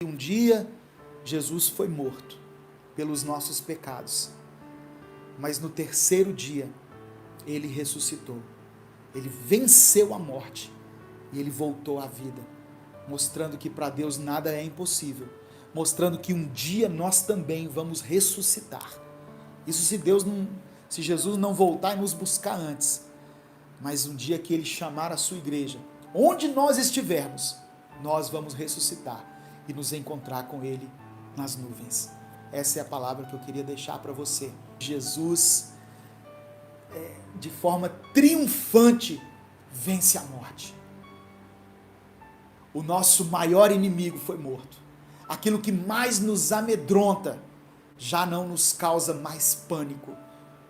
Um dia, Jesus foi morto pelos nossos pecados, mas no terceiro dia, ele ressuscitou. Ele venceu a morte e ele voltou à vida, mostrando que para Deus nada é impossível, mostrando que um dia nós também vamos ressuscitar. Isso se Jesus não voltar e nos buscar antes, mas um dia que ele chamar a sua igreja, onde nós estivermos, nós vamos ressuscitar e nos encontrar com ele nas nuvens. Essa é a palavra que eu queria deixar para você. Jesus, de forma triunfante, vence a morte. O nosso maior inimigo foi morto. Aquilo que mais nos amedronta já não nos causa mais pânico,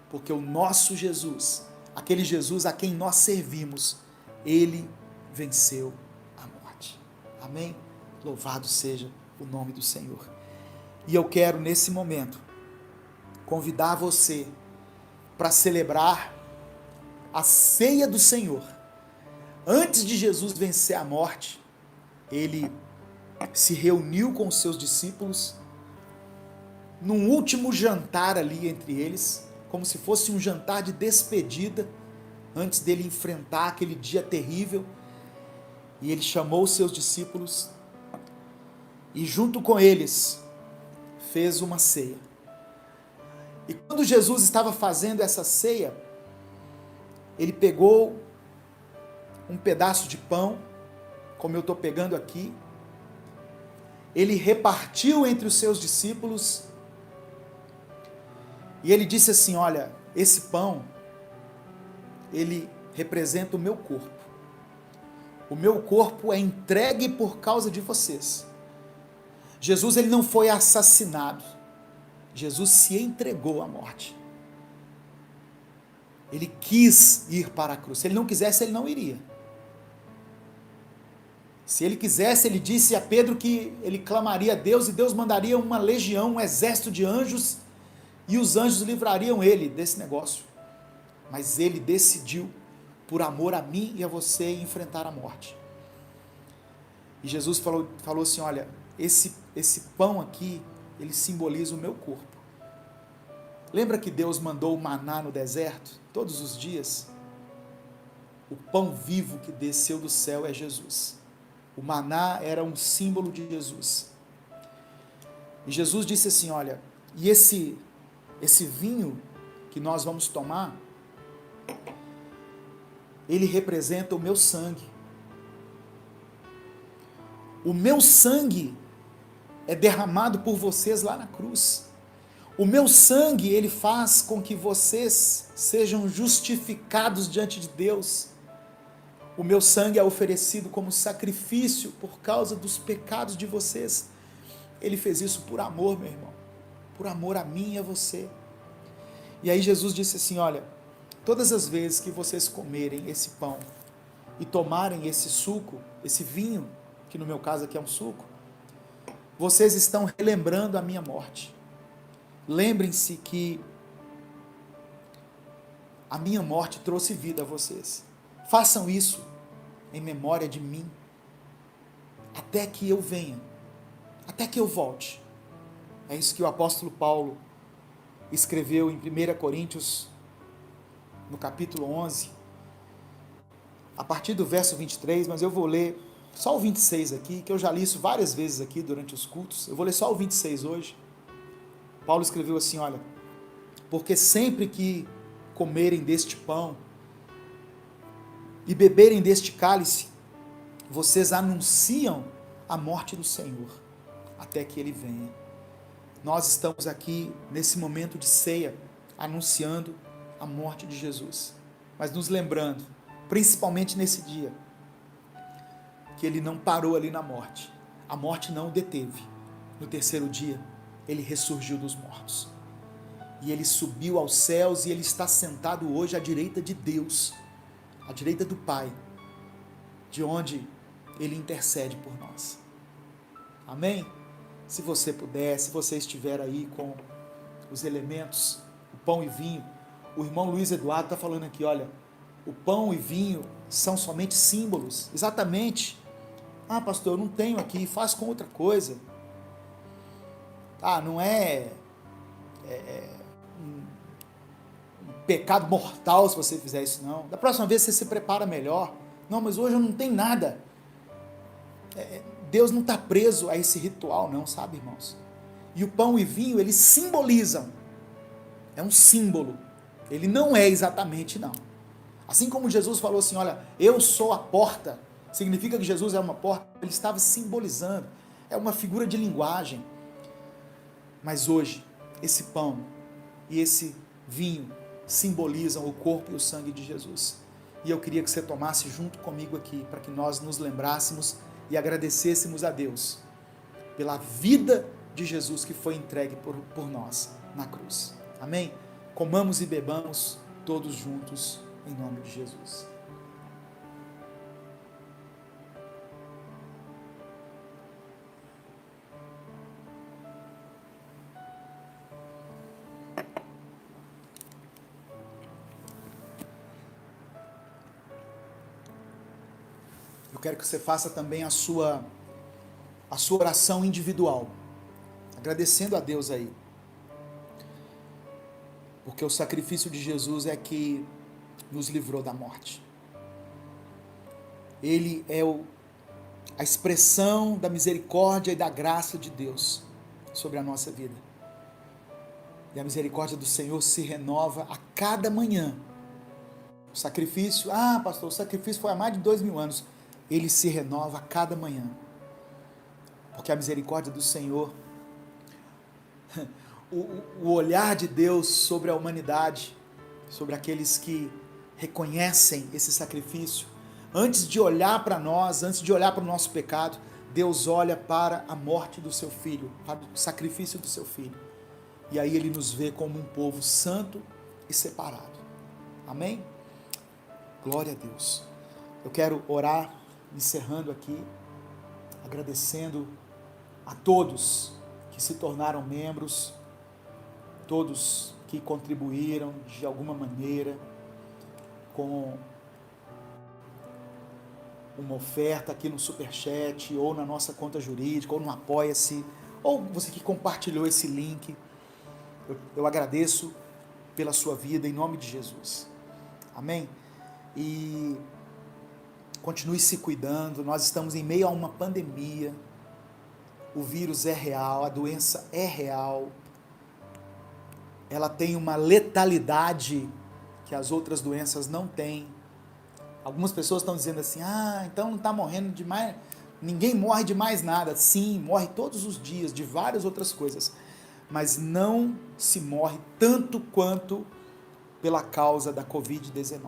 porque o nosso Jesus, aquele Jesus a quem nós servimos, ele venceu a morte. Amém? Louvado seja o nome do Senhor. E eu quero, nesse momento, convidar você para celebrar a ceia do Senhor. Antes de Jesus vencer a morte, ele se reuniu com os seus discípulos num último jantar ali entre eles, como se fosse um jantar de despedida, antes dele enfrentar aquele dia terrível. E ele chamou os seus discípulos e junto com eles fez uma ceia. E quando Jesus estava fazendo essa ceia, ele pegou um pedaço de pão, como eu estou pegando aqui, ele repartiu entre os seus discípulos e ele disse assim: olha, esse pão, ele representa o meu corpo. O meu corpo é entregue por causa de vocês. Jesus, ele não foi assassinado. Jesus se entregou à morte. Ele quis ir para a cruz. Se ele não quisesse, ele não iria. Se ele quisesse, ele disse a Pedro que ele clamaria a Deus e Deus mandaria uma legião, um exército de anjos e os anjos livrariam ele desse negócio. Mas ele decidiu, por amor a mim e a você, enfrentar a morte. E Jesus falou assim: olha, esse pão aqui, ele simboliza o meu corpo. Lembra que Deus mandou o maná no deserto, todos os dias? O pão vivo que desceu do céu é Jesus. O maná era um símbolo de Jesus. E Jesus disse assim: olha, e esse vinho que nós vamos tomar, ele representa o meu sangue. O meu sangue é derramado por vocês lá na cruz. O meu sangue, ele faz com que vocês sejam justificados diante de Deus. O meu sangue é oferecido como sacrifício por causa dos pecados de vocês. Ele fez isso por amor, meu irmão. Por amor a mim e a você. E aí Jesus disse assim: olha, todas as vezes que vocês comerem esse pão e tomarem esse suco, esse vinho, que no meu caso aqui é um suco, vocês estão relembrando a minha morte. Lembrem-se que a minha morte trouxe vida a vocês. Façam isso em memória de mim, até que eu venha, até que eu volte. É isso que o apóstolo Paulo escreveu em 1 Coríntios, no capítulo 11, a partir do verso 23, mas eu vou ler só o 26 aqui, que eu já li isso várias vezes aqui durante os cultos. Eu vou ler só o 26 hoje. Paulo escreveu assim: olha, porque sempre que comerem deste pão e beberem deste cálice, vocês anunciam a morte do Senhor, até que ele venha. Nós estamos aqui nesse momento de ceia, anunciando a morte de Jesus, mas nos lembrando, principalmente nesse dia, que ele não parou ali na morte. A morte não o deteve. No terceiro dia, ele ressurgiu dos mortos. E ele subiu aos céus e ele está sentado hoje à direita de Deus, à direita do Pai, de onde ele intercede por nós. Amém? Se você puder, se você estiver aí com os elementos, o pão e vinho, o irmão Luiz Eduardo está falando aqui, olha, o pão e vinho são somente símbolos. Exatamente. Ah, pastor, eu não tenho aqui, faz com outra coisa. não é um pecado mortal se você fizer isso, não. Da próxima vez você se prepara melhor. Não, mas hoje eu não tenho nada. Deus não está preso a esse ritual, não, sabe, irmãos? E o pão e vinho, eles simbolizam. É um símbolo. Ele não é exatamente, não. Assim como Jesus falou assim, olha, eu sou a porta, significa que Jesus é uma porta, ele estava simbolizando. É uma figura de linguagem. Mas hoje, esse pão e esse vinho simbolizam o corpo e o sangue de Jesus. E eu queria que você tomasse junto comigo aqui, para que nós nos lembrássemos e agradecêssemos a Deus pela vida de Jesus que foi entregue por nós na cruz. Amém? Comamos e bebamos todos juntos em nome de Jesus. Eu quero que você faça também a sua oração individual, agradecendo a Deus aí. Porque o sacrifício de Jesus é que nos livrou da morte. Ele é a expressão da misericórdia e da graça de Deus sobre a nossa vida. E a misericórdia do Senhor se renova a cada manhã. O sacrifício, pastor, o sacrifício foi há mais de 2000 anos. Ele se renova a cada manhã. Porque a misericórdia do Senhor, o olhar de Deus sobre a humanidade, sobre aqueles que reconhecem esse sacrifício, antes de olhar para nós, antes de olhar para o nosso pecado, Deus olha para a morte do seu filho, para o sacrifício do seu filho. E aí ele nos vê como um povo santo e separado. Amém? Glória a Deus. Eu quero orar, encerrando aqui, agradecendo a todos que se tornaram membros, todos que contribuíram de alguma maneira com uma oferta aqui no Superchat, ou na nossa conta jurídica, ou no Apoia-se, ou você que compartilhou esse link. Eu agradeço pela sua vida, em nome de Jesus. Amém? E continue se cuidando, nós estamos em meio a uma pandemia, o vírus é real, a doença é real, ela tem uma letalidade que as outras doenças não têm. Algumas pessoas estão dizendo assim, então não está morrendo de mais, ninguém morre de mais nada. Sim, morre todos os dias de várias outras coisas, mas não se morre tanto quanto pela causa da Covid-19,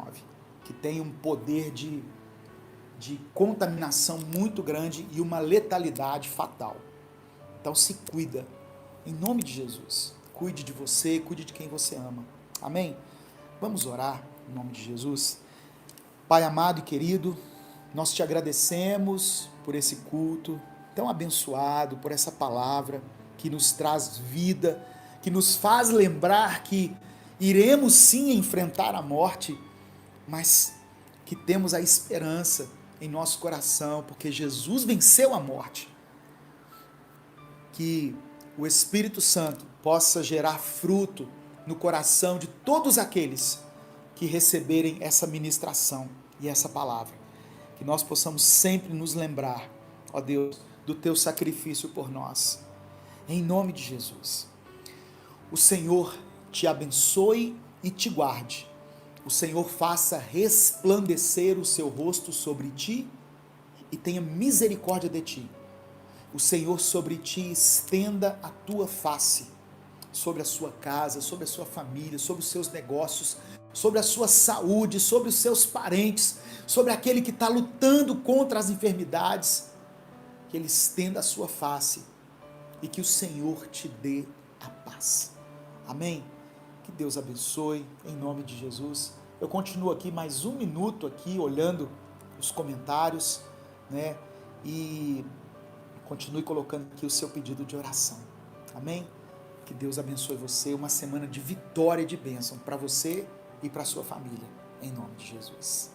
que tem um poder de contaminação muito grande e uma letalidade fatal. Então se cuida, em nome de Jesus. Cuide de você, cuide de quem você ama. Amém? Vamos orar em nome de Jesus. Pai amado e querido, nós te agradecemos por esse culto tão abençoado, por essa palavra que nos traz vida, que nos faz lembrar que iremos sim enfrentar a morte, mas que temos a esperança em nosso coração, porque Jesus venceu a morte. Que o Espírito Santo possa gerar fruto no coração de todos aqueles que receberem essa ministração e essa palavra. Que nós possamos sempre nos lembrar, ó Deus, do teu sacrifício por nós. Em nome de Jesus. O Senhor te abençoe e te guarde. O Senhor faça resplandecer o seu rosto sobre ti e tenha misericórdia de ti. O Senhor sobre ti estenda a tua face, sobre a sua casa, sobre a sua família, sobre os seus negócios, sobre a sua saúde, sobre os seus parentes, sobre aquele que está lutando contra as enfermidades, que Ele estenda a sua face e que o Senhor te dê a paz. Amém? Que Deus abençoe, em nome de Jesus. Eu continuo aqui mais um minuto aqui, olhando os comentários, né? E continue colocando aqui o seu pedido de oração. Amém? Que Deus abençoe você, uma semana de vitória e de bênção para você e para a sua família, em nome de Jesus.